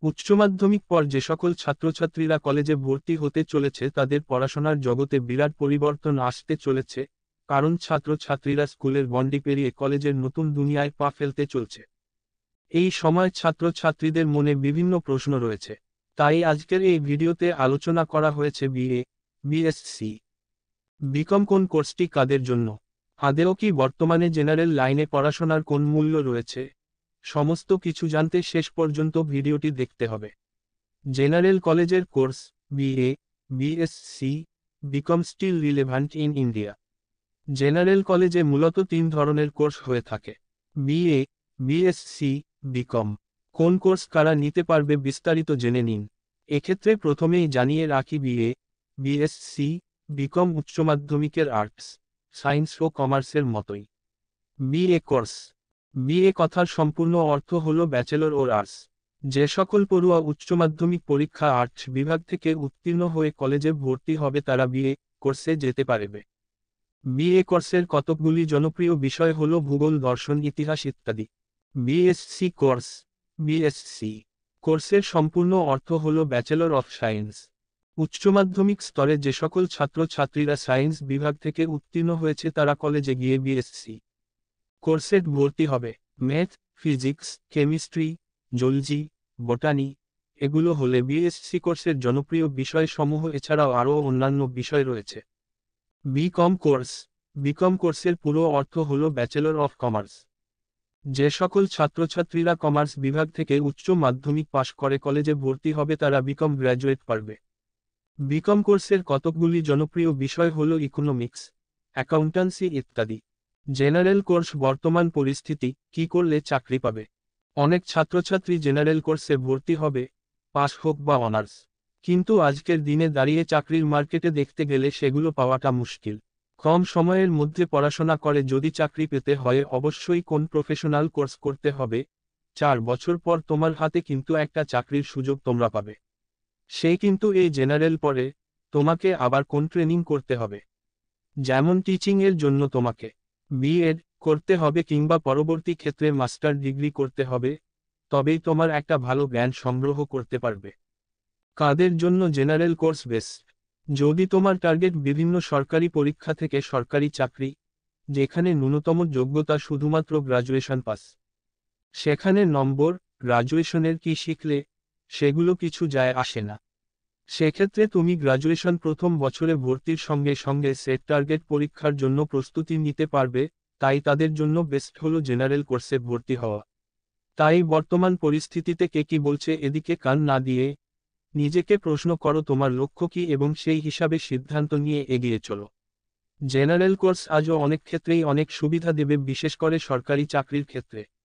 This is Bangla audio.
উচ্চ মাধ্যমিক পর যে সকল ছাত্রছাত্রীরা কলেজে ভর্তি হতে চলেছে তাদের পড়াশোনার জগতে বিরাট পরিবর্তন আসতে চলেছে, কারণ ছাত্রছাত্রীরা স্কুলের গণ্ডি পেরিয়ে কলেজের নতুন দুনিয়ায় পা ফেলতে চলছে। এই সময় ছাত্রছাত্রীদের মনে বিভিন্ন প্রশ্ন রয়েছে। তাই আজকের এই ভিডিওতে আলোচনা করা হয়েছে বিএ, বিএসসি, বিকম কোন কোর্সটি কাদের জন্য, আদেও কি বর্তমানে জেনারেল লাইনে পড়াশোনার কোন মূল্য রয়েছে। সমস্ত কিছু জানতে শেষ পর্যন্ত ভিডিওটি দেখতে হবে। জেনারেল কলেজের course BA, BSc, BCom still relevant in India. General কলেজে মূলত 3 ধরনের কোর্স হয়ে থাকে: বিএ, বিএসসি, বিকম। কোন কোর্স কারা নিতে পারবে বিস্তারিত জেনে নিন। এক্ষেত্রে প্রথমেই জানিয়ে রাখি বিএ, বিএসসি, বিকম উচ্চ মাধ্যমিকের আর্টস, সায়েন্স ও কমার্সের মতোই। বিএ কোর্স, বিএ কথার সম্পূর্ণ অর্থ হল ব্যাচেলর অর আর্টস। যে সকল পড়ুয়া উচ্চ মাধ্যমিক পরীক্ষা আর্টস বিভাগ থেকে উত্তীর্ণ হয়ে কলেজে ভর্তি হবে তারা বিএ কোর্সে যেতে পারবে। বিএ কোর্সের কতকগুলি জনপ্রিয় বিষয় হল ভূগোল, দর্শন, ইতিহাস ইত্যাদি। বিএসসি কোর্স, বিএসসি কোর্সের সম্পূর্ণ অর্থ হল ব্যাচেলর অফ সায়েন্স। উচ্চ মাধ্যমিক স্তরে যে সকল ছাত্রছাত্রীরা সায়েন্স বিভাগ থেকে উত্তীর্ণ হয়েছে তারা কলেজে গিয়ে বিএসসি কোর্সে ভর্তি হবে। ম্যাথ, ফিজিক্স, কেমিস্ট্রি, জুলজি, বটানি এগুলো হলে বিএসসি কোর্সের জনপ্রিয় বিষয়সমূহ। এছাড়াও আরও অন্যান্য বিষয় রয়েছে। বিকম কোর্স, বিকম কোর্সের পুরো অর্থ হল ব্যাচেলর অফ কমার্স। যে সকল ছাত্রছাত্রীরা কমার্স বিভাগ থেকে উচ্চ মাধ্যমিক পাশ করে কলেজে ভর্তি হবে তারা বিকম গ্র্যাজুয়েট পারবে। বিকম কোর্সের কতকগুলি জনপ্রিয় বিষয় হল ইকোনমিক্স, অ্যাকাউন্ট্যান্সি ইত্যাদি। জেনারেল কোর্স, বর্তমান পরিস্থিতি, কি করলে চাকরি পাবে। অনেক ছাত্রছাত্রী জেনারেল কোর্সে ভর্তি হবে, পাস হোক বা অনার্স, কিন্তু আজকের দিনে দাঁড়িয়ে চাকরির মার্কেটে দেখতে গেলে সেগুলো পাওয়াটা মুশকিল। কম সময়ের মধ্যে পড়াশোনা করে যদি চাকরি পেতে হয় অবশ্যই কোন প্রফেশনাল কোর্স করতে হবে। 4 বছর পর তোমার হাতে কিন্তু একটা চাকরির সুযোগ তোমরা পাবে। সেই কিন্তু এই জেনারেল পরে তোমাকে আবার কোন ট্রেনিং করতে হবে। যেমন টিচিংয়ের জন্য তোমাকে বিএড করতে হবে কিংবা পরবর্তী ক্ষেত্রে মাস্টার ডিগ্রি করতে হবে, তবেই তোমার একটা ভালো জ্ঞান সংগ্রহ করতে পারবে। কাদের জন্য জেনারেল কোর্স বেস্ট? যদি তোমার টার্গেট বিভিন্ন সরকারি পরীক্ষা থেকে সরকারি চাকরি, যেখানে ন্যূনতম যোগ্যতা শুধুমাত্র গ্রাজুয়েশন পাস, সেখানে নম্বর, গ্রাজুয়েশনের কি শিখলে, সেগুলো কিছু যায় আসে না। সেক্ষেত্রে তুমি গ্রাজুয়েশন প্রথম বছরে ভর্তির সঙ্গে সঙ্গে সেট টার্গেট পরীক্ষার জন্য প্রস্তুতি নিতে পারবে। তাই তাদের জন্য বেস্ট হলো জেনারেল কোর্সে ভর্তি হওয়া। তাই বর্তমান পরিস্থিতিতে কে কি বলছে এদিকে কান না দিয়ে নিজেকে প্রশ্ন করো তোমার লক্ষ্য কী এবং সেই হিসাবে সিদ্ধান্ত নিয়ে এগিয়ে চলো। জেনারেল কোর্স আজও অনেক ক্ষেত্রেই অনেক সুবিধা দেবে, বিশেষ করে সরকারি চাকরির ক্ষেত্রে।